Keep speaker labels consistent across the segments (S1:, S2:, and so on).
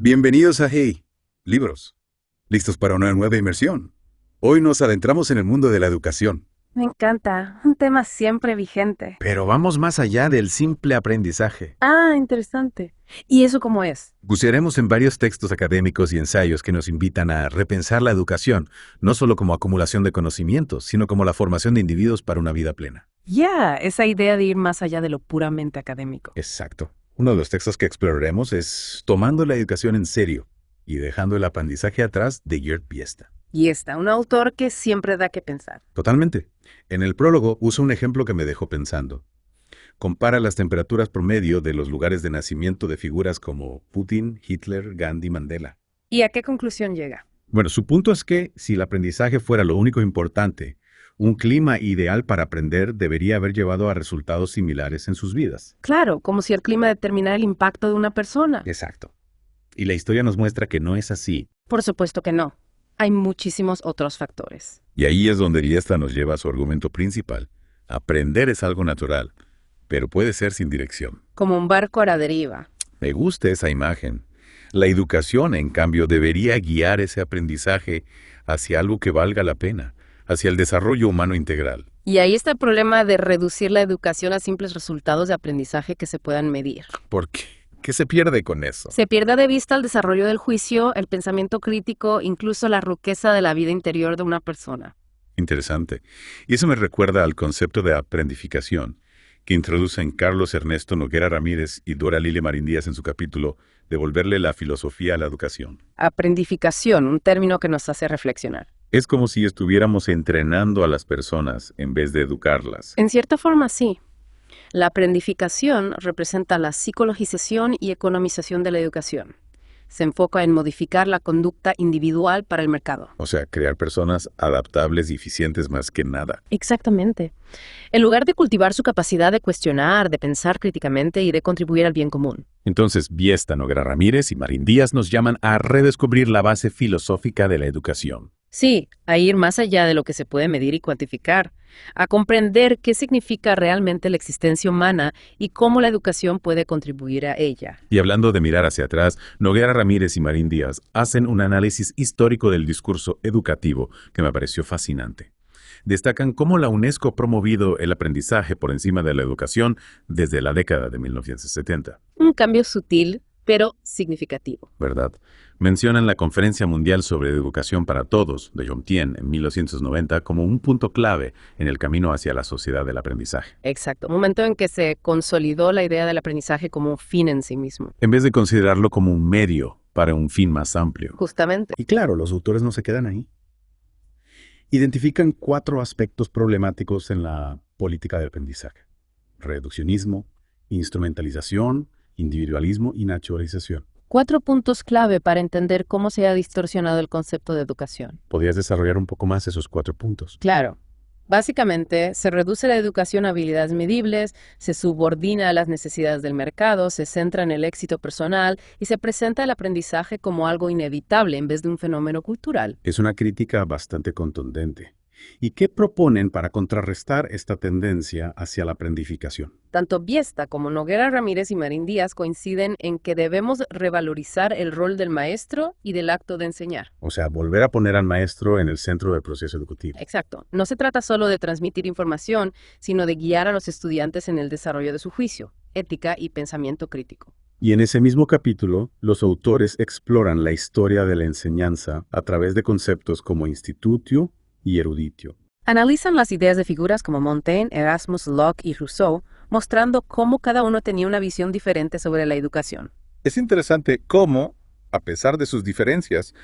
S1: Bienvenidos a Hey, Libros. ¿Listos para una nueva inmersión? Hoy nos adentramos en el mundo de la educación.
S2: Me encanta, un tema siempre vigente.
S3: Pero vamos más allá del simple aprendizaje.
S2: Ah, interesante. ¿Y eso cómo es?
S3: Bucearemos en varios textos académicos y ensayos que nos invitan a repensar la educación, no solo como acumulación de conocimientos, sino como la formación de individuos para una vida plena.
S2: Esa idea de ir más allá de lo puramente académico.
S3: Exacto. Uno de los textos que exploraremos es Tomando la educación en serio y dejando el aprendizaje atrás, de Gerd Biesta.
S2: Y está un autor que siempre da que pensar.
S3: Totalmente. En el prólogo uso un ejemplo que me dejó pensando. Compara las temperaturas promedio de los lugares de nacimiento de figuras como Putin, Hitler, Gandhi, Mandela.
S2: ¿Y a qué conclusión llega?
S3: Bueno, su punto es que si el aprendizaje fuera lo único importante, un clima ideal para aprender debería haber llevado a resultados similares en sus vidas.
S2: Claro, como si el clima determinara el impacto de una persona.
S3: Exacto. Y la historia nos muestra que no es así.
S2: Por supuesto que no. Hay muchísimos otros factores.
S1: Y ahí es donde Biesta nos lleva a su argumento principal. Aprender es algo natural, pero puede ser sin dirección.
S2: Como un barco a la deriva.
S1: Me gusta esa imagen. La educación, en cambio, debería guiar ese aprendizaje hacia algo que valga la pena, hacia el desarrollo humano integral.
S2: Y ahí está el problema de reducir la educación a simples resultados de aprendizaje que se puedan medir.
S1: ¿Por qué? ¿Qué se pierde con eso?
S2: Se pierde de vista el desarrollo del juicio, el pensamiento crítico, incluso la riqueza de la vida interior de una persona.
S1: Interesante. Y eso me recuerda al concepto de aprendificación que introducen Carlos Ernesto Noguera Ramírez y Dora Lilia Marín Díaz en su capítulo Devolverle la filosofía a la educación.
S2: Aprendificación, un término que nos hace reflexionar.
S1: Es como si estuviéramos entrenando a las personas en vez de educarlas.
S2: En cierta forma, sí. La aprendificación representa la psicologización y economización de la educación. Se enfoca en modificar la conducta individual para el mercado.
S1: O sea, crear personas adaptables y eficientes más que nada.
S2: Exactamente. En lugar de cultivar su capacidad de cuestionar, de pensar críticamente y de contribuir al bien común.
S1: Entonces, Biesta, Noguera Ramírez y Marín Díaz nos llaman a redescubrir la base filosófica de la educación.
S2: Sí, a ir más allá de lo que se puede medir y cuantificar, a comprender qué significa realmente la existencia humana y cómo la educación puede contribuir a ella.
S1: Y hablando de mirar hacia atrás, Noguera Ramírez y Marín Díaz hacen un análisis histórico del discurso educativo que me pareció fascinante. Destacan cómo la UNESCO ha promovido el aprendizaje por encima de la educación desde la década de 1970.
S2: Un cambio sutil, pero significativo.
S1: ¿Verdad? Mencionan la Conferencia Mundial sobre Educación para Todos de Jomtien en 1990 como un punto clave en el camino hacia la sociedad del aprendizaje.
S2: Exacto, un momento en que se consolidó la idea del aprendizaje como un fin en sí mismo.
S1: En vez de considerarlo como un medio para un fin más amplio.
S2: Justamente.
S3: Y claro, los autores no se quedan ahí. Identifican 4 aspectos problemáticos en la política de aprendizaje: reduccionismo, instrumentalización, individualismo y naturalización.
S2: 4 puntos clave para entender cómo se ha distorsionado el concepto de educación.
S3: ¿Podrías desarrollar un poco más esos 4 puntos?
S2: Claro. Básicamente, se reduce la educación a habilidades medibles, se subordina a las necesidades del mercado, se centra en el éxito personal y se presenta el aprendizaje como algo inevitable en vez de un fenómeno cultural.
S3: Es una crítica bastante contundente. ¿Y qué proponen para contrarrestar esta tendencia hacia la aprendificación?
S2: Tanto Biesta como Noguera Ramírez y Marín Díaz coinciden en que debemos revalorizar el rol del maestro y del acto de enseñar.
S3: O sea, volver a poner al maestro en el centro del proceso educativo.
S2: Exacto. No se trata solo de transmitir información, sino de guiar a los estudiantes en el desarrollo de su juicio, ética y pensamiento crítico.
S3: Y en ese mismo capítulo, los autores exploran la historia de la enseñanza a través de conceptos como institutio y eruditio.
S2: Analizan las ideas de figuras como Montaigne, Erasmus, Locke y Rousseau, mostrando cómo cada uno tenía una visión diferente sobre la educación.
S4: Es interesante cómo, a pesar de sus diferencias,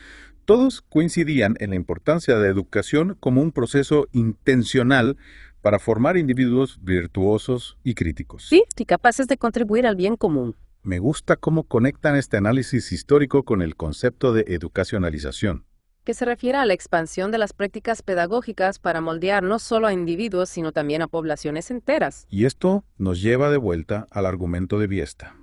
S4: todos coincidían en la importancia de la educación como un proceso intencional para formar individuos virtuosos y críticos.
S2: Sí, y capaces de contribuir al bien común.
S4: Me gusta cómo conectan este análisis histórico con el concepto de educacionalización.
S2: Que se refiere a la expansión de las prácticas pedagógicas para moldear no solo a individuos, sino también a poblaciones enteras.
S4: Y esto nos lleva de vuelta al argumento de Biesta.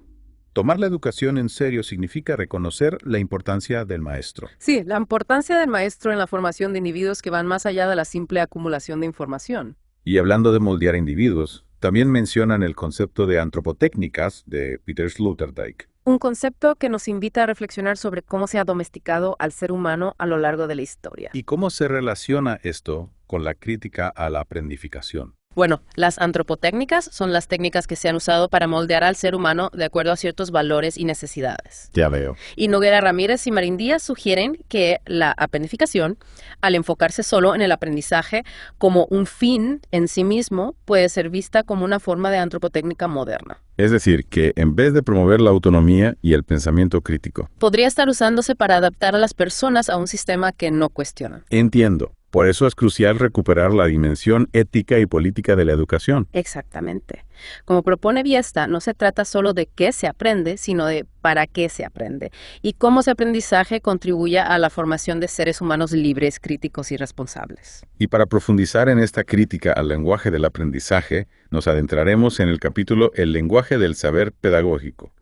S4: Tomar la educación en serio significa reconocer la importancia del maestro.
S2: Sí, la importancia del maestro en la formación de individuos que van más allá de la simple acumulación de información.
S4: Y hablando de moldear individuos, también mencionan el concepto de antropotécnicas de Peter Sloterdijk.
S2: Un concepto que nos invita a reflexionar sobre cómo se ha domesticado al ser humano a lo largo de la historia.
S4: ¿Y cómo se relaciona esto con la crítica a la aprendificación?
S2: Bueno, las antropotécnicas son las técnicas que se han usado para moldear al ser humano de acuerdo a ciertos valores y necesidades.
S1: Ya veo.
S2: Y Noguera Ramírez y Marín Díaz sugieren que la aprendificación, al enfocarse solo en el aprendizaje como un fin en sí mismo, puede ser vista como una forma de antropotécnica moderna.
S1: Es decir, que en vez de promover la autonomía y el pensamiento crítico.
S2: Podría estar usándose para adaptar a las personas a un sistema que no cuestionan.
S1: Entiendo. Por eso es crucial recuperar la dimensión ética y política de la educación.
S2: Exactamente. Como propone Biesta, no se trata solo de qué se aprende, sino de para qué se aprende y cómo ese aprendizaje contribuye a la formación de seres humanos libres, críticos y responsables.
S1: Y para profundizar en esta crítica al lenguaje del aprendizaje, nos adentraremos en el capítulo El lenguaje del saber pedagógico.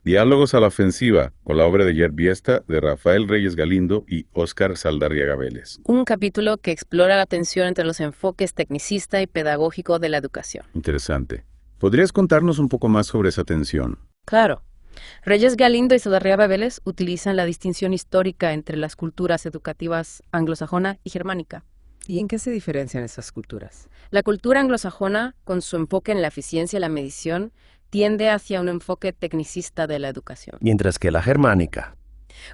S1: Diálogos a la ofensiva, con la obra de Gerd Biesta, de Rafael Reyes Galindo y Óscar Saldarriaga Vélez.
S2: Un capítulo que explora la tensión entre los enfoques tecnicista y pedagógico de la educación.
S1: Interesante. ¿Podrías contarnos un poco más sobre esa tensión?
S2: Claro. Reyes Galindo y Saldarriaga Vélez utilizan la distinción histórica entre las culturas educativas anglosajona y germánica.
S5: ¿Y en qué se diferencian esas culturas?
S2: La cultura anglosajona, con su enfoque en la eficiencia y la medición, tiende hacia un enfoque tecnicista de la educación.
S6: Mientras que la germánica,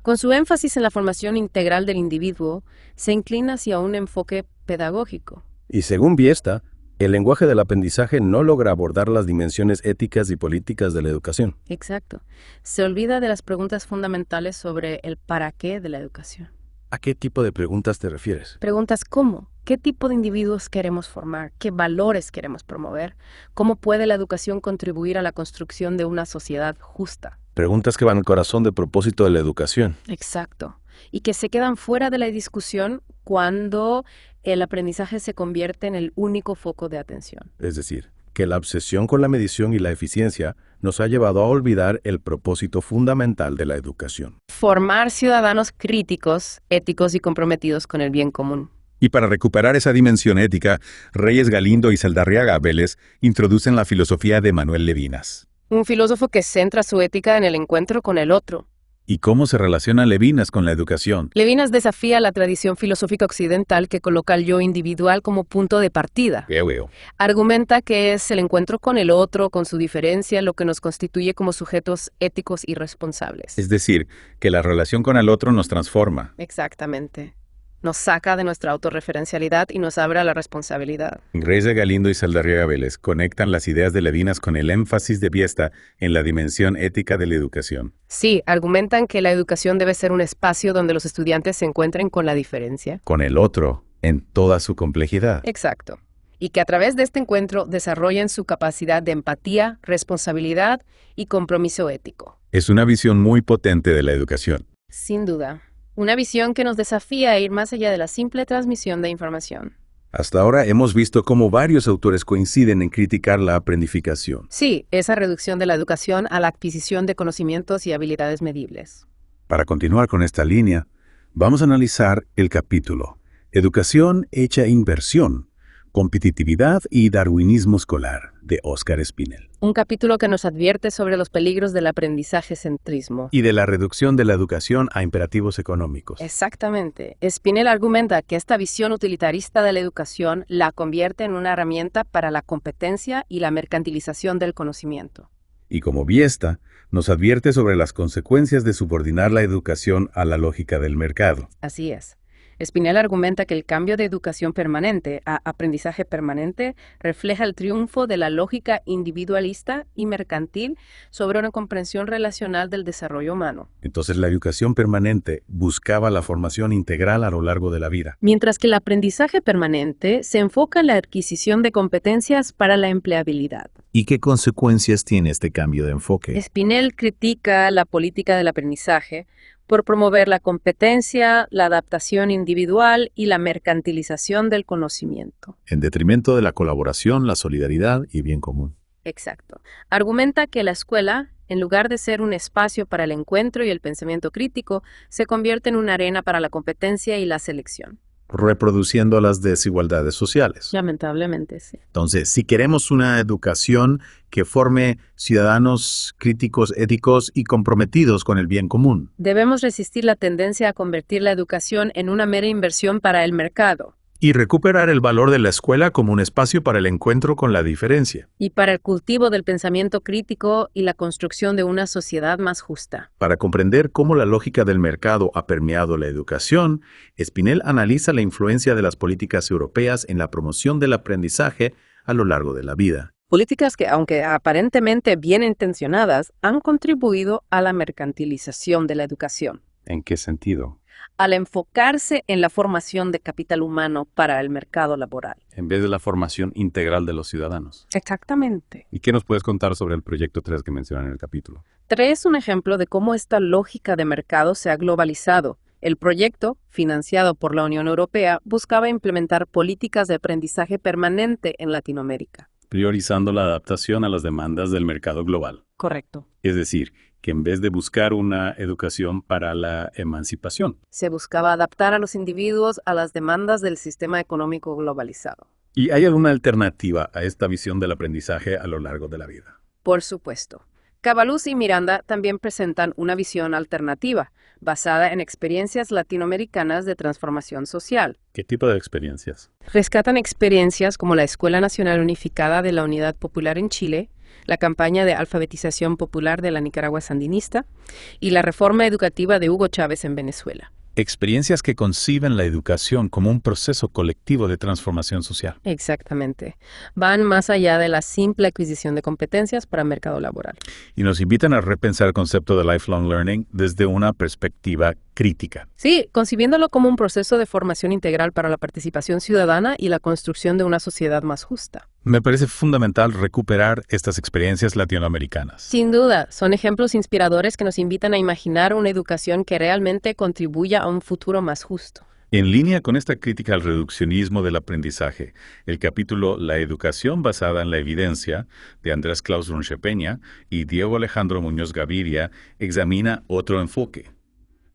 S2: Con su énfasis en la formación integral del individuo, se inclina hacia un enfoque pedagógico.
S6: y según Biesta, el lenguaje del aprendizaje no logra abordar las dimensiones éticas y políticas de la educación.
S2: Exacto. Se olvida de las preguntas fundamentales sobre el para qué de la educación.
S6: ¿A qué tipo de preguntas te refieres?
S2: Preguntas ¿cómo? ¿Qué tipo de individuos queremos formar? ¿Qué valores queremos promover? ¿Cómo puede la educación contribuir a la construcción de una sociedad justa?
S6: Preguntas que van al corazón del propósito de la educación.
S2: Exacto. Y que se quedan fuera de la discusión cuando el aprendizaje se convierte en el único foco de atención.
S6: Es decir, que la obsesión con la medición y la eficiencia nos ha llevado a olvidar el propósito fundamental de la educación.
S2: Formar ciudadanos críticos, éticos y comprometidos con el bien común.
S4: Y para recuperar esa dimensión ética, Reyes Galindo y Saldarriaga Vélez introducen la filosofía de Manuel Levinas.
S2: Un filósofo que centra su ética en el encuentro con el otro.
S4: ¿Y cómo se relaciona Levinas con la educación?
S2: Levinas desafía la tradición filosófica occidental que coloca al yo individual como punto de partida.
S4: Veo.
S2: Argumenta que es el encuentro con el otro, con su diferencia, lo que nos constituye como sujetos éticos y responsables.
S4: Es decir, que la relación con el otro nos transforma.
S2: Exactamente. Nos saca de nuestra autorreferencialidad y nos abre a la responsabilidad.
S4: Reyes Galindo y Saldarriaga Vélez conectan las ideas de Levinas con el énfasis de Biesta en la dimensión ética de la educación.
S2: Sí, argumentan que la educación debe ser un espacio donde los estudiantes se encuentren con la diferencia.
S4: Con el otro, en toda su complejidad.
S2: Exacto. Y que a través de este encuentro desarrollen su capacidad de empatía, responsabilidad y compromiso ético.
S4: Es una visión muy potente de la educación.
S2: Sin duda. Una visión que nos desafía a ir más allá de la simple transmisión de información.
S6: Hasta ahora hemos visto cómo varios autores coinciden en criticar la aprendificación.
S2: Sí, esa reducción de la educación a la adquisición de conocimientos y habilidades medibles.
S3: Para continuar con esta línea, vamos a analizar el capítulo Educación hecha inversión, competitividad y darwinismo escolar, de Óscar Spinell.
S2: Un capítulo que nos advierte sobre los peligros del aprendizaje centrismo.
S6: Y de la reducción de la educación a imperativos económicos.
S2: Exactamente. Spinell argumenta que esta visión utilitarista de la educación la convierte en una herramienta para la competencia y la mercantilización del conocimiento.
S3: Y como Biesta, nos advierte sobre las consecuencias de subordinar la educación a la lógica del mercado.
S2: Así es. Spinell argumenta que el cambio de educación permanente a aprendizaje permanente refleja el triunfo de la lógica individualista y mercantil sobre una comprensión relacional del desarrollo humano.
S3: Entonces la educación permanente buscaba la formación integral a lo largo de la vida.
S2: Mientras que el aprendizaje permanente se enfoca en la adquisición de competencias para la empleabilidad.
S7: ¿Y qué consecuencias tiene este cambio de enfoque?
S2: Spinell critica la política del aprendizaje por promover la competencia, la adaptación individual y la mercantilización del conocimiento.
S7: En detrimento de la colaboración, la solidaridad y bien común.
S2: Exacto. Argumenta que la escuela, en lugar de ser un espacio para el encuentro y el pensamiento crítico, se convierte en una arena para la competencia y la selección.
S7: reproduciendo las desigualdades sociales.
S2: Lamentablemente, sí.
S7: Entonces, si queremos una educación que forme ciudadanos críticos, éticos y comprometidos con el bien común,
S2: Debemos resistir la tendencia a convertir la educación en una mera inversión para el mercado
S7: y recuperar el valor de la escuela como un espacio para el encuentro con la diferencia.
S2: y para el cultivo del pensamiento crítico y la construcción de una sociedad más justa.
S7: Para comprender cómo la lógica del mercado ha permeado la educación, Spinell analiza la influencia de las políticas europeas en la promoción del aprendizaje a lo largo de la vida.
S2: Políticas que, aunque aparentemente bien intencionadas, han contribuido a la mercantilización de la educación,
S1: ¿En qué sentido?
S2: al enfocarse en la formación de capital humano para el mercado laboral.
S1: En vez de la formación integral de los ciudadanos.
S2: Exactamente.
S1: ¿Y qué nos puedes contar sobre el proyecto 3 que mencionan en el capítulo?
S2: 3 es un ejemplo de cómo esta lógica de mercado se ha globalizado. El proyecto, financiado por la Unión Europea, buscaba implementar políticas de aprendizaje permanente en Latinoamérica.
S1: Priorizando la adaptación a las demandas del mercado global.
S2: Correcto.
S1: Es decir, que en vez de buscar una educación para la emancipación.
S2: Se buscaba adaptar a los individuos a las demandas del sistema económico globalizado.
S1: ¿Y hay alguna alternativa a esta visión del aprendizaje a lo largo de la vida?
S2: Por supuesto. Cabaluz y Miranda también presentan una visión alternativa, basada en experiencias latinoamericanas de transformación social.
S1: ¿Qué tipo de experiencias?
S2: Rescatan experiencias como la Escuela Nacional Unificada de la Unidad Popular en Chile, la campaña de alfabetización popular de la Nicaragua sandinista y la reforma educativa de Hugo Chávez en Venezuela.
S4: Experiencias que conciben la educación como un proceso colectivo de transformación social.
S2: Exactamente. Van más allá de la simple adquisición de competencias para el mercado laboral.
S4: Y nos invitan a repensar el concepto de lifelong learning desde una perspectiva crítica.
S2: Sí, concibiéndolo como un proceso de formación integral para la participación ciudadana y la construcción de una sociedad más justa.
S4: Me parece fundamental recuperar estas experiencias latinoamericanas.
S2: Sin duda, son ejemplos inspiradores que nos invitan a imaginar una educación que realmente contribuya a un futuro más justo.
S4: En línea con esta crítica al reduccionismo del aprendizaje, el capítulo La educación basada en la evidencia, de Andrés Klaus Ronchepeña y Diego Alejandro Muñoz Gaviria, examina otro enfoque: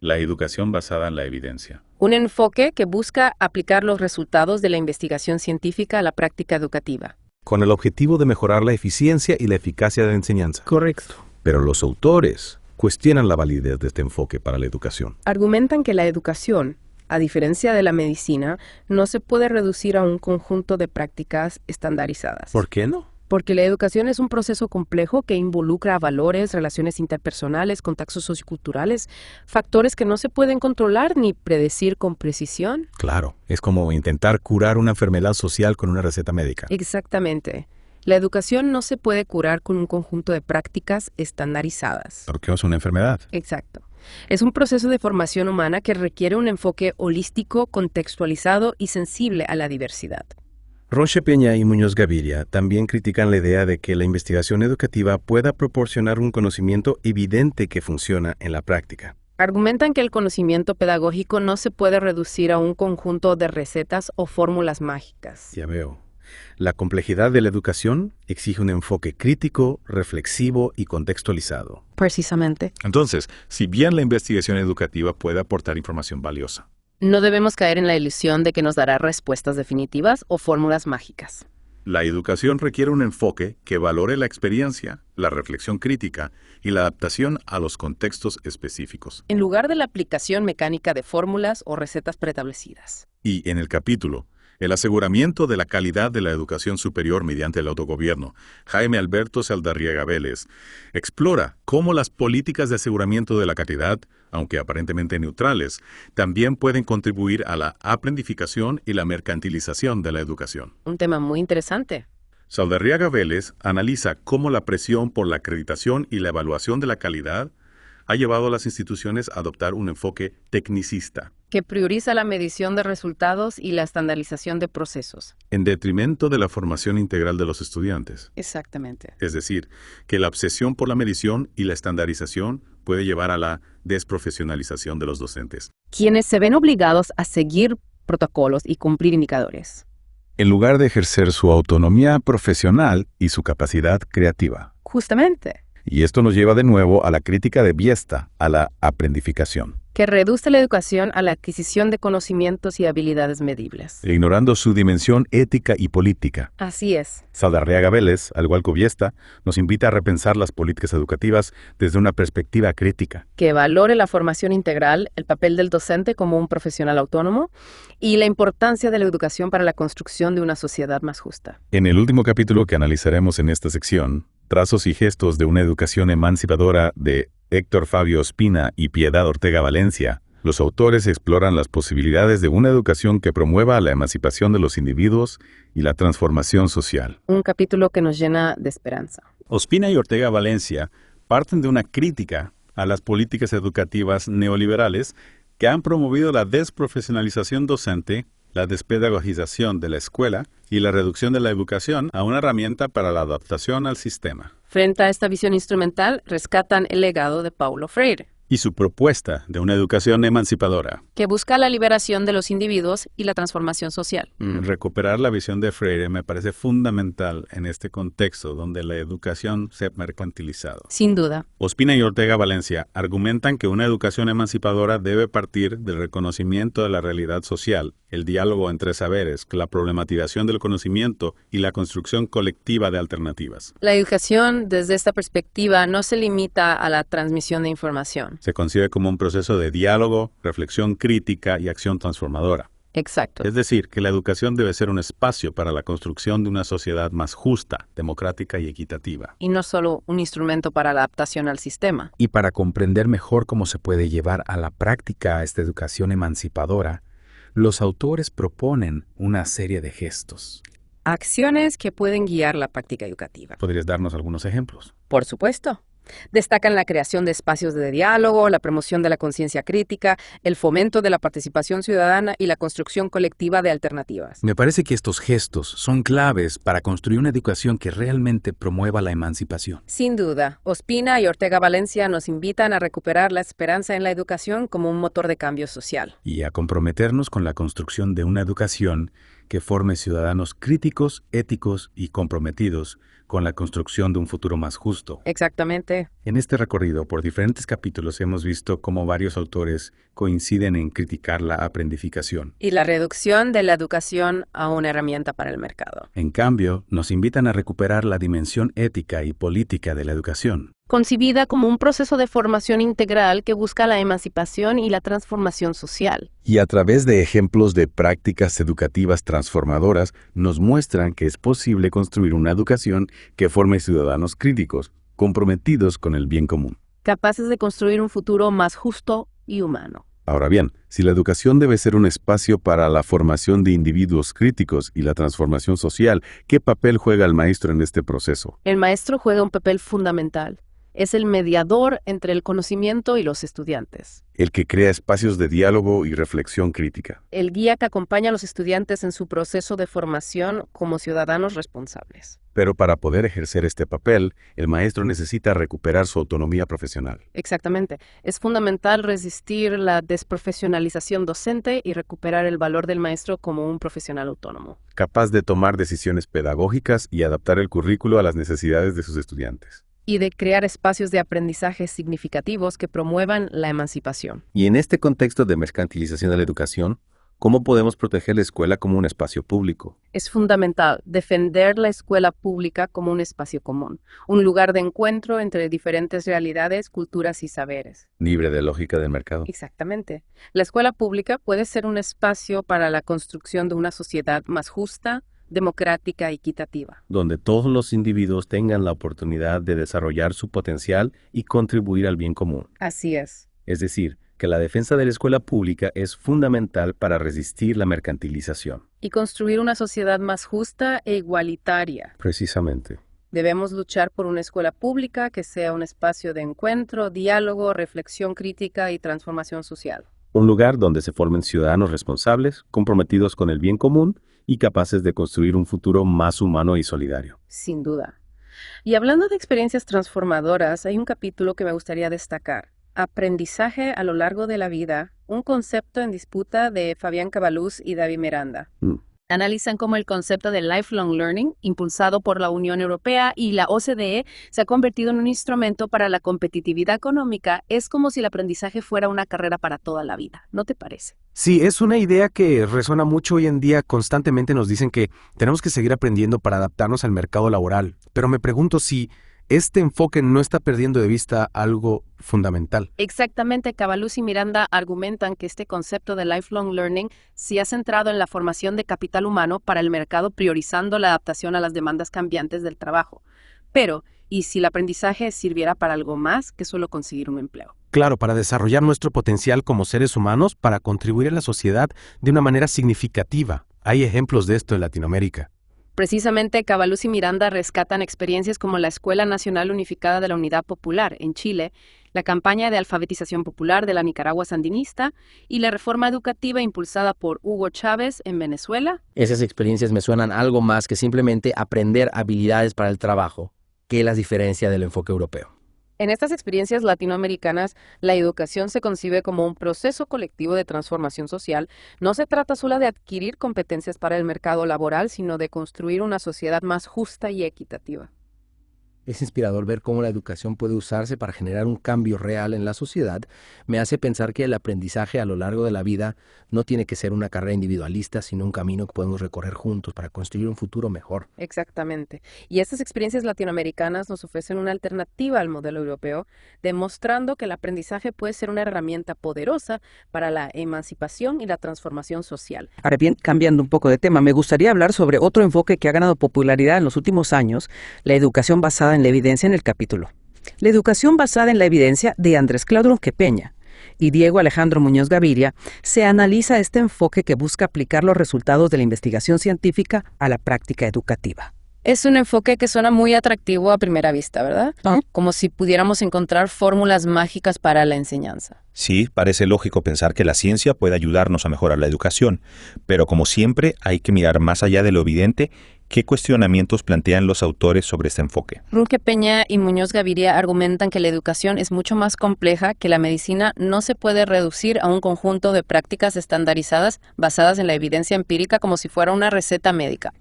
S4: la educación basada en la evidencia.
S2: Un enfoque que busca aplicar los resultados de la investigación científica a la práctica educativa.
S6: Con el objetivo de mejorar la eficiencia y la eficacia de la enseñanza.
S5: Correcto.
S6: Pero los autores cuestionan la validez de este enfoque para la educación.
S2: Argumentan que la educación, a diferencia de la medicina, no se puede reducir a un conjunto de prácticas estandarizadas.
S6: ¿Por qué no?
S2: Porque la educación es un proceso complejo que involucra valores, relaciones interpersonales, contextos socioculturales, factores que no se pueden controlar ni predecir con precisión.
S6: Claro, es como intentar curar una enfermedad social con una receta médica.
S2: Exactamente. La educación no se puede curar con un conjunto de prácticas estandarizadas.
S4: Porque es una enfermedad.
S2: Exacto. Es un proceso de formación humana que requiere un enfoque holístico, contextualizado y sensible a la diversidad.
S6: Ronchepeña y Muñoz Gaviria también critican la idea de que la investigación educativa pueda proporcionar un conocimiento evidente que funciona en la práctica.
S2: Argumentan que el conocimiento pedagógico no se puede reducir a un conjunto de recetas o fórmulas mágicas.
S6: Ya veo. La complejidad de la educación exige un enfoque crítico, reflexivo y contextualizado.
S2: Precisamente.
S4: Entonces, si bien la investigación educativa puede aportar información valiosa,
S2: No debemos caer en la ilusión de que nos dará respuestas definitivas o fórmulas mágicas.
S4: la educación requiere un enfoque que valore la experiencia, la reflexión crítica y la adaptación a los contextos específicos.
S2: En lugar de la aplicación mecánica de fórmulas o recetas preestablecidas.
S4: Y en el capítulo, el aseguramiento de la calidad de la educación superior mediante el autogobierno, Jaime Alberto Saldarriaga Vélez explora cómo las políticas de aseguramiento de la calidad, aunque aparentemente neutrales, también pueden contribuir a la aprendificación y la mercantilización de la educación.
S2: Un tema muy interesante.
S4: Saldarriaga Vélez analiza cómo la presión por la acreditación y la evaluación de la calidad ha llevado a las instituciones a adoptar un enfoque tecnicista,
S2: Que prioriza la medición de resultados y la estandarización de procesos.
S4: en detrimento de la formación integral de los estudiantes.
S2: Exactamente.
S4: Es decir, que la obsesión por la medición y la estandarización puede llevar a la desprofesionalización de los docentes,
S2: Quienes se ven obligados a seguir protocolos y cumplir indicadores.
S4: en lugar de ejercer su autonomía profesional y su capacidad creativa.
S2: Justamente.
S4: Y esto nos lleva de nuevo a la crítica de Biesta a la aprendificación.
S2: que reduce la educación a la adquisición de conocimientos y habilidades medibles.
S3: ignorando su dimensión ética y política.
S2: Así es.
S3: Saldarriaga Vélez, al igual que Ubiesta, nos invita a repensar las políticas educativas desde una perspectiva crítica.
S2: Que valore la formación integral, el papel del docente como un profesional autónomo y la importancia de la educación para la construcción de una sociedad más justa.
S3: En el último capítulo que analizaremos en esta sección, Trazos y gestos de una educación emancipadora de Héctor Fabio Ospina y Piedad Ortega Valencia, los autores exploran las posibilidades de una educación que promueva la emancipación de los individuos y la transformación social.
S2: Un capítulo que nos llena de esperanza.
S3: Ospina y Ortega Valencia parten de una crítica a las políticas educativas neoliberales que han promovido la desprofesionalización docente, la despedagogización de la escuela y la reducción de la educación a una herramienta para la adaptación al sistema.
S2: Frente a esta visión instrumental, rescatan el legado de Paulo Freire,
S3: Y su propuesta de una educación emancipadora.
S2: que busca la liberación de los individuos y la transformación social.
S3: Recuperar la visión de Freire me parece fundamental en este contexto donde la educación se ha mercantilizado.
S2: Sin duda.
S3: Ospina y Ortega Valencia argumentan que una educación emancipadora debe partir del reconocimiento de la realidad social, el diálogo entre saberes, la problematización del conocimiento y la construcción colectiva de alternativas.
S2: La educación, desde esta perspectiva, no se limita a la transmisión de información.
S3: Se concibe como un proceso de diálogo, reflexión crítica y acción transformadora.
S2: Exacto.
S3: Es decir, que la educación debe ser un espacio para la construcción de una sociedad más justa, democrática y equitativa.
S2: Y no solo un instrumento para la adaptación al sistema.
S8: Y para comprender mejor cómo se puede llevar a la práctica esta educación emancipadora, los autores proponen una serie de gestos.
S2: Acciones que pueden guiar la práctica educativa.
S3: ¿Podrías darnos algunos ejemplos?
S2: Por supuesto. Destacan la creación de espacios de diálogo, la promoción de la conciencia crítica, el fomento de la participación ciudadana y la construcción colectiva de alternativas.
S8: Me parece que estos gestos son claves para construir una educación que realmente promueva la emancipación.
S2: Sin duda, Ospina y Ortega Valencia nos invitan a recuperar la esperanza en la educación como un motor de cambio social.
S3: Y a comprometernos con la construcción de una educación que forme ciudadanos críticos, éticos y comprometidos con la construcción de un futuro más justo.
S2: Exactamente.
S3: En este recorrido por diferentes capítulos hemos visto cómo varios autores coinciden en criticar la aprendificación.
S2: Y la reducción de la educación a una herramienta para el mercado.
S3: En cambio, nos invitan a recuperar la dimensión ética y política de la educación.
S2: Concibida como un proceso de formación integral que busca la emancipación y la transformación social.
S3: Y a través de ejemplos de prácticas educativas transformadoras, nos muestran que es posible construir una educación que forme ciudadanos críticos, comprometidos con el bien común.
S2: Capaces de construir un futuro más justo y humano.
S3: Ahora bien, si la educación debe ser un espacio para la formación de individuos críticos y la transformación social, ¿qué papel juega el maestro en este proceso?
S2: El maestro juega un papel fundamental. Es el mediador entre el conocimiento y los estudiantes.
S3: El que crea espacios de diálogo y reflexión crítica.
S2: El guía que acompaña a los estudiantes en su proceso de formación como ciudadanos responsables.
S3: Pero para poder ejercer este papel, el maestro necesita recuperar su autonomía profesional.
S2: Exactamente. Es fundamental resistir la desprofesionalización docente y recuperar el valor del maestro como un profesional autónomo.
S3: Capaz de tomar decisiones pedagógicas y adaptar el currículo a las necesidades de sus estudiantes.
S2: Y de crear espacios de aprendizaje significativos que promuevan la emancipación.
S6: Y en este contexto de mercantilización de la educación, ¿cómo podemos proteger la escuela como un espacio público?
S2: Es fundamental defender la escuela pública como un espacio común, un lugar de encuentro entre diferentes realidades, culturas y saberes.
S3: Libre de lógica del mercado.
S2: Exactamente. La escuela pública puede ser un espacio para la construcción de una sociedad más justa, democrática y equitativa.
S6: Donde todos los individuos tengan la oportunidad de desarrollar su potencial y contribuir al bien común.
S2: Así es.
S6: Es decir, que la defensa de la escuela pública es fundamental para resistir la mercantilización.
S2: Y construir una sociedad más justa e igualitaria.
S3: Precisamente.
S2: Debemos luchar por una escuela pública que sea un espacio de encuentro, diálogo, reflexión crítica y transformación social.
S6: Un lugar donde se formen ciudadanos responsables, comprometidos con el bien común y capaces de construir un futuro más humano y solidario.
S2: Sin duda. Y hablando de experiencias transformadoras, hay un capítulo que me gustaría destacar. Aprendizaje a lo largo de la vida, un concepto en disputa de Fabián Cabaluz y David Miranda. Analizan cómo el concepto de lifelong learning, impulsado por la Unión Europea y la OCDE, se ha convertido en un instrumento para la competitividad económica. Es como si el aprendizaje fuera una carrera para toda la vida, ¿no te parece?
S6: Sí, es una idea que resuena mucho hoy en día. Constantemente nos dicen que tenemos que seguir aprendiendo para adaptarnos al mercado laboral. Pero me pregunto si este enfoque no está perdiendo de vista algo fundamental.
S2: Exactamente, Cabaluz y Miranda argumentan que este concepto de lifelong learning se ha centrado en la formación de capital humano para el mercado, priorizando la adaptación a las demandas cambiantes del trabajo. Pero, ¿y si el aprendizaje sirviera para algo más que solo conseguir un empleo?
S6: Claro, para desarrollar nuestro potencial como seres humanos, para contribuir a la sociedad de una manera significativa. Hay ejemplos de esto en Latinoamérica.
S2: Precisamente, Cabaluz y Miranda rescatan experiencias como la Escuela Nacional Unificada de la Unidad Popular en Chile, la campaña de alfabetización popular de la Nicaragua sandinista y la reforma educativa impulsada por Hugo Chávez en Venezuela.
S9: Esas experiencias me suenan algo más que simplemente aprender habilidades para el trabajo, que las diferencia del enfoque europeo.
S2: En estas experiencias latinoamericanas, la educación se concibe como un proceso colectivo de transformación social. No se trata solo de adquirir competencias para el mercado laboral, sino de construir una sociedad más justa y equitativa.
S9: Es inspirador ver cómo la educación puede usarse para generar un cambio real en la sociedad. Me hace pensar que el aprendizaje a lo largo de la vida no tiene que ser una carrera individualista, sino un camino que podemos recorrer juntos para construir un futuro mejor.
S2: Exactamente. Y estas experiencias latinoamericanas nos ofrecen una alternativa al modelo europeo, demostrando que el aprendizaje puede ser una herramienta poderosa para la emancipación y la transformación social.
S10: Ahora bien, cambiando un poco de tema, me gustaría hablar sobre otro enfoque que ha ganado popularidad en los últimos años, la educación basada en la evidencia en el capítulo. La educación basada en la evidencia de Andrés Claudio Peña y Diego Alejandro Muñoz Gaviria se analiza este enfoque que busca aplicar los resultados de la investigación científica a la práctica educativa.
S2: Es un enfoque que suena muy atractivo a primera vista, ¿verdad? Como si pudiéramos encontrar fórmulas mágicas para la enseñanza.
S11: Sí, parece lógico pensar que la ciencia puede ayudarnos a mejorar la educación, pero como siempre hay que mirar más allá de lo evidente. ¿Qué cuestionamientos plantean los autores sobre este enfoque?
S2: Runge Peña y Muñoz Gaviria argumentan que la educación es mucho más compleja, que la medicina no se puede reducir a un conjunto de prácticas estandarizadas basadas en la evidencia empírica como si fuera una receta médica.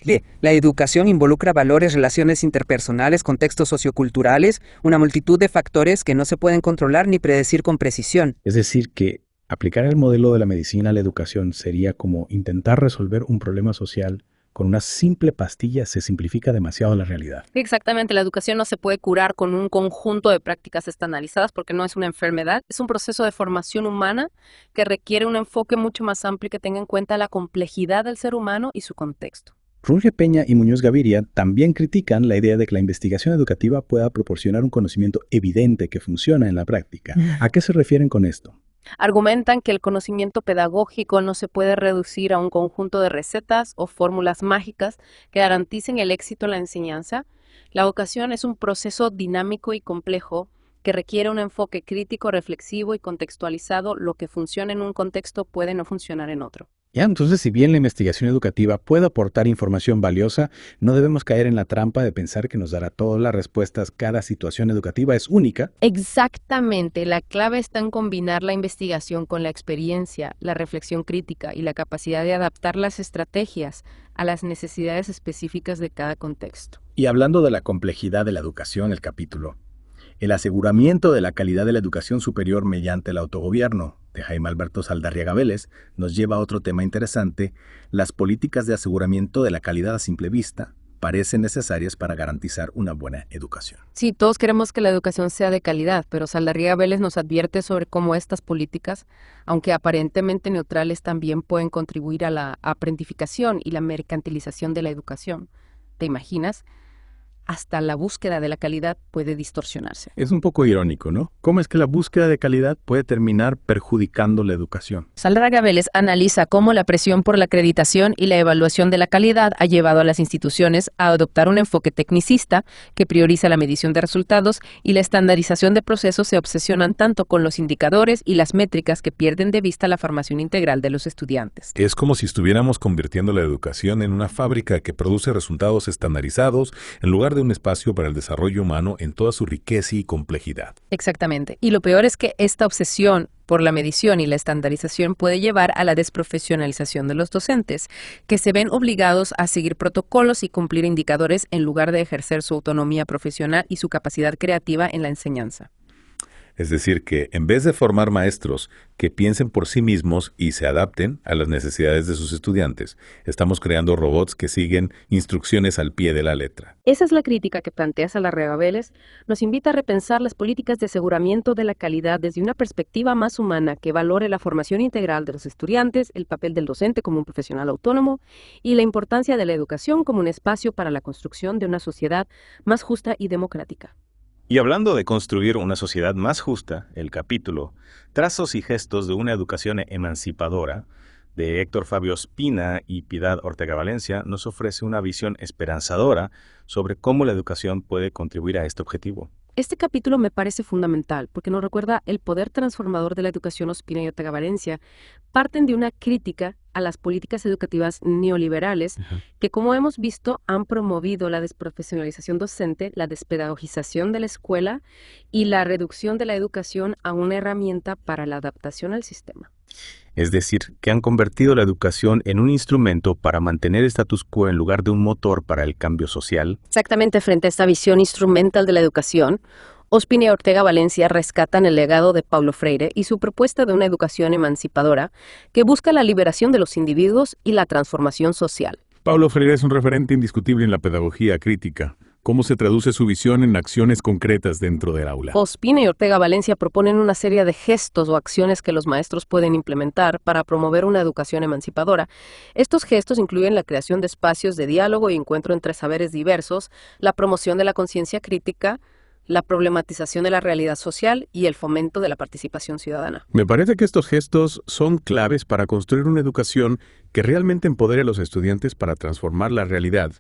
S10: La educación involucra valores, relaciones interpersonales, contextos socioculturales, una multitud de factores que no se pueden controlar ni predecir con precisión.
S8: Es decir, que aplicar el modelo de la medicina a la educación sería como intentar resolver un problema social. Con una simple pastilla se simplifica demasiado la realidad.
S2: Exactamente, la educación no se puede curar con un conjunto de prácticas estandarizadas porque no es una enfermedad, es un proceso de formación humana que requiere un enfoque mucho más amplio que tenga en cuenta la complejidad del ser humano y su contexto.
S8: Runge Peña y Muñoz Gaviria también critican la idea de que la investigación educativa pueda proporcionar un conocimiento evidente que funciona en la práctica. ¿A qué se refieren con esto?
S2: Argumentan que el conocimiento pedagógico no se puede reducir a un conjunto de recetas o fórmulas mágicas que garanticen el éxito en la enseñanza. La educación es un proceso dinámico y complejo que requiere un enfoque crítico, reflexivo y contextualizado. Lo que funciona en un contexto puede no funcionar en otro.
S8: Ya, entonces, si bien la investigación educativa puede aportar información valiosa, no debemos caer en la trampa de pensar que nos dará todas las respuestas. Cada situación educativa es única.
S2: Exactamente. La clave está en combinar la investigación con la experiencia, la reflexión crítica y la capacidad de adaptar las estrategias a las necesidades específicas de cada contexto.
S7: Y hablando de la complejidad de la educación, el capítulo, el aseguramiento de la calidad de la educación superior mediante el autogobierno, de Jaime Alberto Saldarriaga Vélez, nos lleva a otro tema interesante. Las políticas de aseguramiento de la calidad a simple vista parecen necesarias para garantizar una buena educación.
S2: Sí, todos queremos que la educación sea de calidad, pero Saldarriaga Vélez nos advierte sobre cómo estas políticas, aunque aparentemente neutrales, también pueden contribuir a la aprendificación y la mercantilización de la educación. ¿Te imaginas? Hasta la búsqueda de la calidad puede distorsionarse.
S4: Es un poco irónico, ¿no? ¿Cómo es que la búsqueda de calidad puede terminar perjudicando la educación?
S2: Saldarriaga Vélez analiza cómo la presión por la acreditación y la evaluación de la calidad ha llevado a las instituciones a adoptar un enfoque tecnicista que prioriza la medición de resultados y la estandarización de procesos. Se obsesionan tanto con los indicadores y las métricas que pierden de vista la formación integral de los estudiantes.
S1: Es como si estuviéramos convirtiendo la educación en una fábrica que produce resultados estandarizados en lugar de un espacio para el desarrollo humano en toda su riqueza y complejidad.
S2: Exactamente. Y lo peor es que esta obsesión por la medición y la estandarización puede llevar a la desprofesionalización de los docentes, que se ven obligados a seguir protocolos y cumplir indicadores en lugar de ejercer su autonomía profesional y su capacidad creativa en la enseñanza.
S1: Es decir, que en vez de formar maestros que piensen por sí mismos y se adapten a las necesidades de sus estudiantes, estamos creando robots que siguen instrucciones al pie de la letra.
S2: Esa es la crítica que plantea Saldarriaga Vélez. Nos invita a repensar las políticas de aseguramiento de la calidad desde una perspectiva más humana que valore la formación integral de los estudiantes, el papel del docente como un profesional autónomo y la importancia de la educación como un espacio para la construcción de una sociedad más justa y democrática.
S3: Y hablando de construir una sociedad más justa, el capítulo Trazos y gestos de una educación emancipadora, de Héctor Fabio Ospina y Piedad Ortega Valencia, nos ofrece una visión esperanzadora sobre cómo la educación puede contribuir a este objetivo.
S2: Este capítulo me parece fundamental porque nos recuerda el poder transformador de la educación. Ospina y Ortega Valencia parten de una crítica a las políticas educativas neoliberales que, como hemos visto, han promovido la desprofesionalización docente, la despedagogización de la escuela y la reducción de la educación a una herramienta para la adaptación al sistema.
S3: Es decir, que han convertido la educación en un instrumento para mantener el status quo en lugar de un motor para el cambio social.
S2: Exactamente, frente a esta visión instrumental de la educación, Ospina y Ortega Valencia rescatan el legado de Paulo Freire y su propuesta de una educación emancipadora que busca la liberación de los individuos y la transformación social.
S1: Paulo Freire es un referente indiscutible en la pedagogía crítica. ¿Cómo se traduce su visión en acciones concretas dentro del aula?
S2: Ospina y Ortega Valencia proponen una serie de gestos o acciones que los maestros pueden implementar para promover una educación emancipadora. Estos gestos incluyen la creación de espacios de diálogo y encuentro entre saberes diversos, la promoción de la conciencia crítica, la problematización de la realidad social y el fomento de la participación ciudadana.
S1: Me parece que estos gestos son claves para construir una educación que realmente empodere a los estudiantes para transformar la realidad.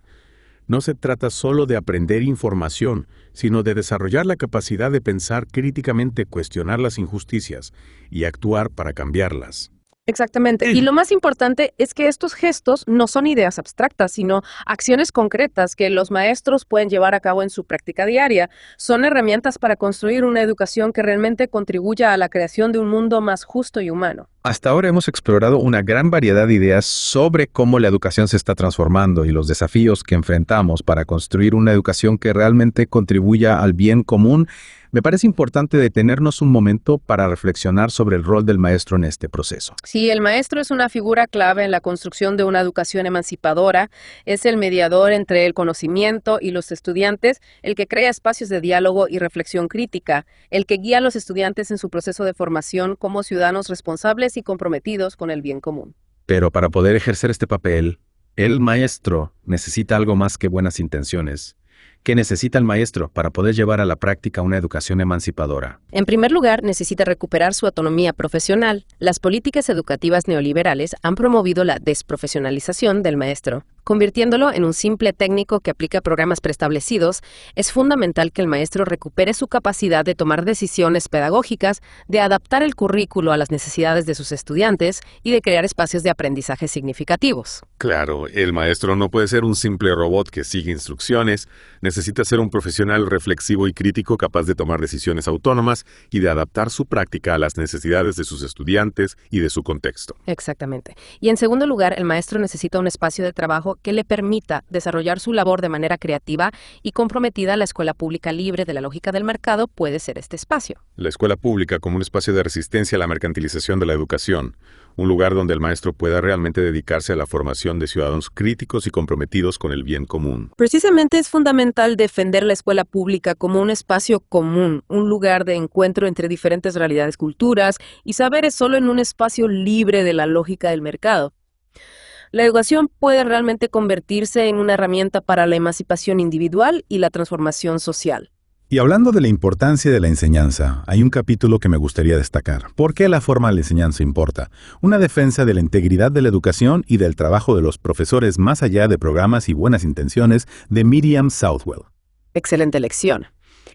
S1: No se trata solo de aprender información, sino de desarrollar la capacidad de pensar críticamente, cuestionar las injusticias y actuar para cambiarlas.
S2: Exactamente. Y lo más importante es que estos gestos no son ideas abstractas, sino acciones concretas que los maestros pueden llevar a cabo en su práctica diaria. Son herramientas para construir una educación que realmente contribuya a la creación de un mundo más justo y humano.
S4: Hasta ahora hemos explorado una gran variedad de ideas sobre cómo la educación se está transformando y los desafíos que enfrentamos para construir una educación que realmente contribuya al bien común. Me parece importante detenernos un momento para reflexionar sobre el rol del maestro en este proceso.
S2: Sí, el maestro es una figura clave en la construcción de una educación emancipadora. Es el mediador entre el conocimiento y los estudiantes, el que crea espacios de diálogo y reflexión crítica, el que guía a los estudiantes en su proceso de formación como ciudadanos responsables y comprometidos con el bien común.
S4: Pero para poder ejercer este papel, el maestro necesita algo más que buenas intenciones. ¿Qué necesita el maestro para poder llevar a la práctica una educación emancipadora?
S2: En primer lugar, necesita recuperar su autonomía profesional. Las políticas educativas neoliberales han promovido la desprofesionalización del maestro. Convirtiéndolo en un simple técnico que aplica programas preestablecidos, es fundamental que el maestro recupere su capacidad de tomar decisiones pedagógicas, de adaptar el currículo a las necesidades de sus estudiantes y de crear espacios de aprendizaje significativos.
S1: Claro, el maestro no puede ser un simple robot que sigue instrucciones. Necesita ser un profesional reflexivo y crítico capaz de tomar decisiones autónomas y de adaptar su práctica a las necesidades de sus estudiantes y de su contexto.
S2: Exactamente. Y en segundo lugar, el maestro necesita un espacio de trabajo que le permita desarrollar su labor de manera creativa y comprometida. La escuela pública libre de la lógica del mercado puede ser este espacio.
S1: La escuela pública como un espacio de resistencia a la mercantilización de la educación, un lugar donde el maestro pueda realmente dedicarse a la formación de ciudadanos críticos y comprometidos con el bien común.
S2: Precisamente es fundamental defender la escuela pública como un espacio común, un lugar de encuentro entre diferentes realidades, culturas y saberes, solo en un espacio libre de la lógica del mercado. La educación puede realmente convertirse en una herramienta para la emancipación individual y la transformación social.
S4: Y hablando de la importancia de la enseñanza, hay un capítulo que me gustaría destacar. ¿Por qué la forma de la enseñanza importa? Una defensa de la integridad de la educación y del trabajo de los profesores más allá de programas y buenas intenciones, de Miriam Southwell.
S2: Excelente lección.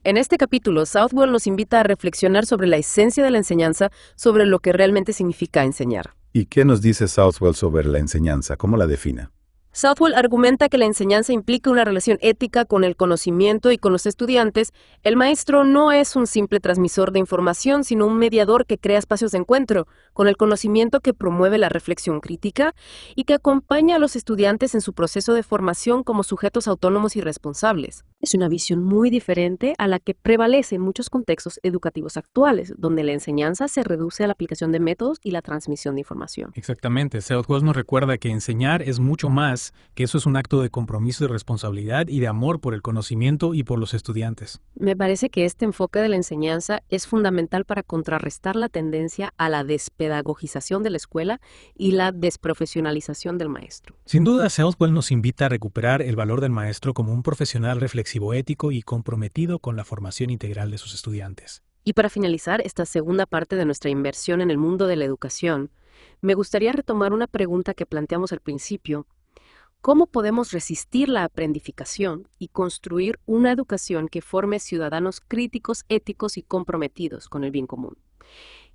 S2: En este capítulo, Southwell nos invita a reflexionar sobre la esencia de la enseñanza, sobre lo que realmente significa enseñar.
S4: ¿Y qué nos dice Southwell sobre la enseñanza? ¿Cómo la define?
S2: Southwell argumenta que la enseñanza implica una relación ética con el conocimiento y con los estudiantes. El maestro no es un simple transmisor de información, sino un mediador que crea espacios de encuentro con el conocimiento, que promueve la reflexión crítica y que acompaña a los estudiantes en su proceso de formación como sujetos autónomos y responsables. Es una visión muy diferente a la que prevalece en muchos contextos educativos actuales, donde la enseñanza se reduce a la aplicación de métodos y la transmisión de información.
S12: Exactamente. Southwell nos recuerda que enseñar es mucho más, que eso es un acto de compromiso, de responsabilidad y de amor por el conocimiento y por los estudiantes.
S2: Me parece que este enfoque de la enseñanza es fundamental para contrarrestar la tendencia a la despedagogización de la escuela y la desprofesionalización del maestro.
S12: Sin duda, Southwell nos invita a recuperar el valor del maestro como un profesional reflexivo, ético y comprometido con la formación integral de sus estudiantes.
S2: Y para finalizar esta segunda parte de nuestra inversión en el mundo de la educación, me gustaría retomar una pregunta que planteamos al principio. ¿Cómo podemos resistir la aprendificación y construir una educación que forme ciudadanos críticos, éticos y comprometidos con el bien común?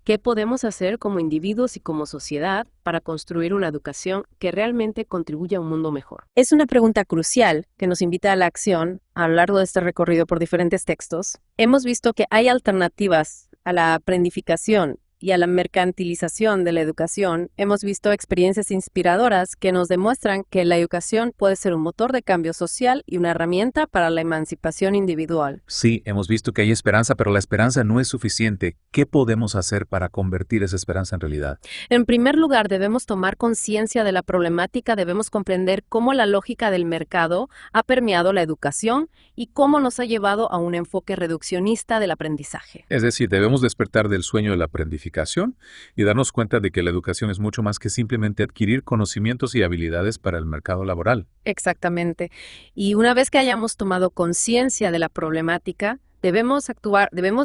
S2: ¿Qué podemos hacer como individuos y como sociedad para construir una educación que realmente contribuya a un mundo mejor? Es una pregunta crucial que nos invita a la acción a lo largo de este recorrido por diferentes textos. Hemos visto que hay alternativas a la aprendificación y a la mercantilización de la educación. Hemos visto experiencias inspiradoras que nos demuestran que la educación puede ser un motor de cambio social y una herramienta para la emancipación individual.
S1: Sí, hemos visto que hay esperanza, pero la esperanza no es suficiente. ¿Qué podemos hacer para convertir esa esperanza en realidad?
S2: En primer lugar, debemos tomar conciencia de la problemática, debemos comprender cómo la lógica del mercado ha permeado la educación y cómo nos ha llevado a un enfoque reduccionista del aprendizaje.
S1: Es decir, debemos despertar del sueño de la aprendificación y darnos cuenta de que la educación es mucho más que simplemente adquirir conocimientos y habilidades para el mercado laboral.
S2: Exactamente. Y una vez que hayamos tomado conciencia de la problemática, debemos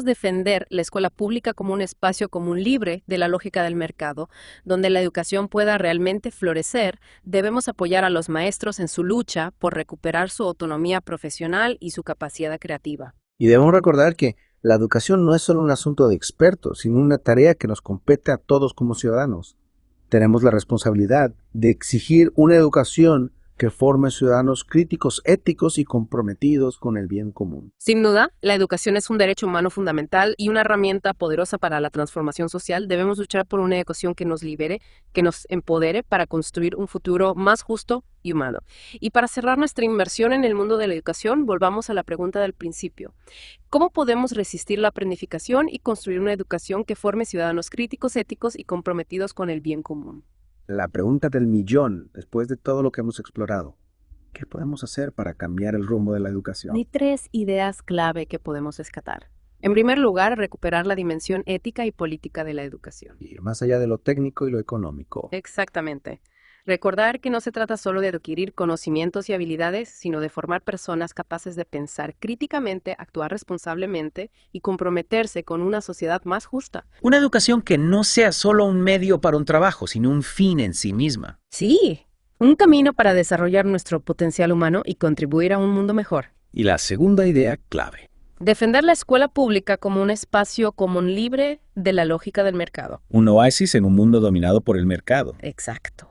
S2: defender la escuela pública como un espacio común libre de la lógica del mercado, donde la educación pueda realmente florecer. Debemos apoyar a los maestros en su lucha por recuperar su autonomía profesional y su capacidad creativa.
S13: Y debemos recordar que la educación no es solo un asunto de expertos, sino una tarea que nos compete a todos como ciudadanos. Tenemos la responsabilidad de exigir una educación que forme ciudadanos críticos, éticos y comprometidos con el bien común.
S2: Sin duda, la educación es un derecho humano fundamental y una herramienta poderosa para la transformación social. Debemos luchar por una educación que nos libere, que nos empodere para construir un futuro más justo y humano. Y para cerrar nuestra inmersión en el mundo de la educación, volvamos a la pregunta del principio. ¿Cómo podemos resistir la aprendificación y construir una educación que forme ciudadanos críticos, éticos y comprometidos con el bien común?
S13: La pregunta del millón, después de todo lo que hemos explorado. ¿Qué podemos hacer para cambiar el rumbo de la educación?
S2: Hay 3 ideas clave que podemos rescatar. En primer lugar, recuperar la dimensión ética y política de la educación.
S13: Ir más allá de lo técnico y lo económico.
S2: Exactamente. Recordar que no se trata solo de adquirir conocimientos y habilidades, sino de formar personas capaces de pensar críticamente, actuar responsablemente y comprometerse con una sociedad más justa.
S14: Una educación que no sea solo un medio para un trabajo, sino un fin en sí misma.
S2: Sí, un camino para desarrollar nuestro potencial humano y contribuir a un mundo mejor.
S8: Y la segunda idea clave.
S2: Defender la escuela pública como un espacio común libre de la lógica del mercado.
S8: Un oasis en un mundo dominado por el mercado.
S2: Exacto.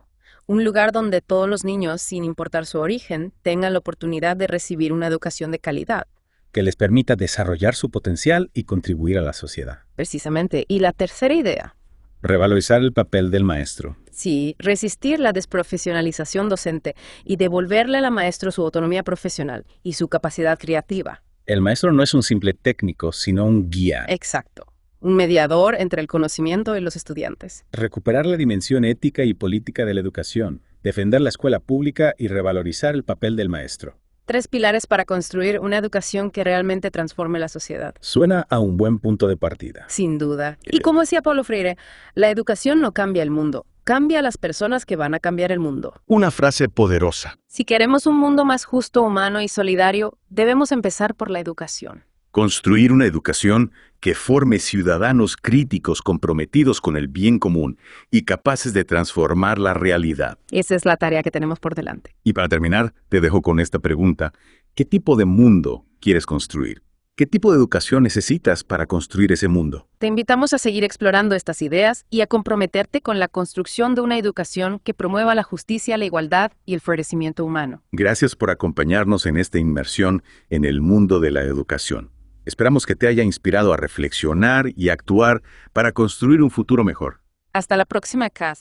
S2: Un lugar donde todos los niños, sin importar su origen, tengan la oportunidad de recibir una educación de calidad.
S8: Que les permita desarrollar su potencial y contribuir a la sociedad.
S2: Precisamente. Y la tercera idea.
S8: Revalorizar el papel del maestro.
S2: Sí, resistir la desprofesionalización docente y devolverle al maestro su autonomía profesional y su capacidad creativa.
S8: El maestro no es un simple técnico, sino un guía.
S2: Exacto. Un mediador entre el conocimiento y los estudiantes.
S8: Recuperar la dimensión ética y política de la educación, defender la escuela pública y revalorizar el papel del maestro.
S2: 3 pilares para construir una educación que realmente transforme la sociedad.
S8: Suena a un buen punto de partida.
S2: Sin duda. Y como decía Paulo Freire, la educación no cambia el mundo, cambia a las personas que van a cambiar el mundo.
S15: Una frase poderosa.
S2: Si queremos un mundo más justo, humano y solidario, debemos empezar por la educación.
S15: Construir una educación que forme ciudadanos críticos comprometidos con el bien común y capaces de transformar la realidad.
S2: Esa es la tarea que tenemos por delante.
S15: Y para terminar, te dejo con esta pregunta. ¿Qué tipo de mundo quieres construir? ¿Qué tipo de educación necesitas para construir ese mundo?
S2: Te invitamos a seguir explorando estas ideas y a comprometerte con la construcción de una educación que promueva la justicia, la igualdad y el florecimiento humano.
S15: Gracias por acompañarnos en esta inmersión en el mundo de la educación. Esperamos que te haya inspirado a reflexionar y actuar para construir un futuro mejor.
S2: Hasta la próxima, Cas.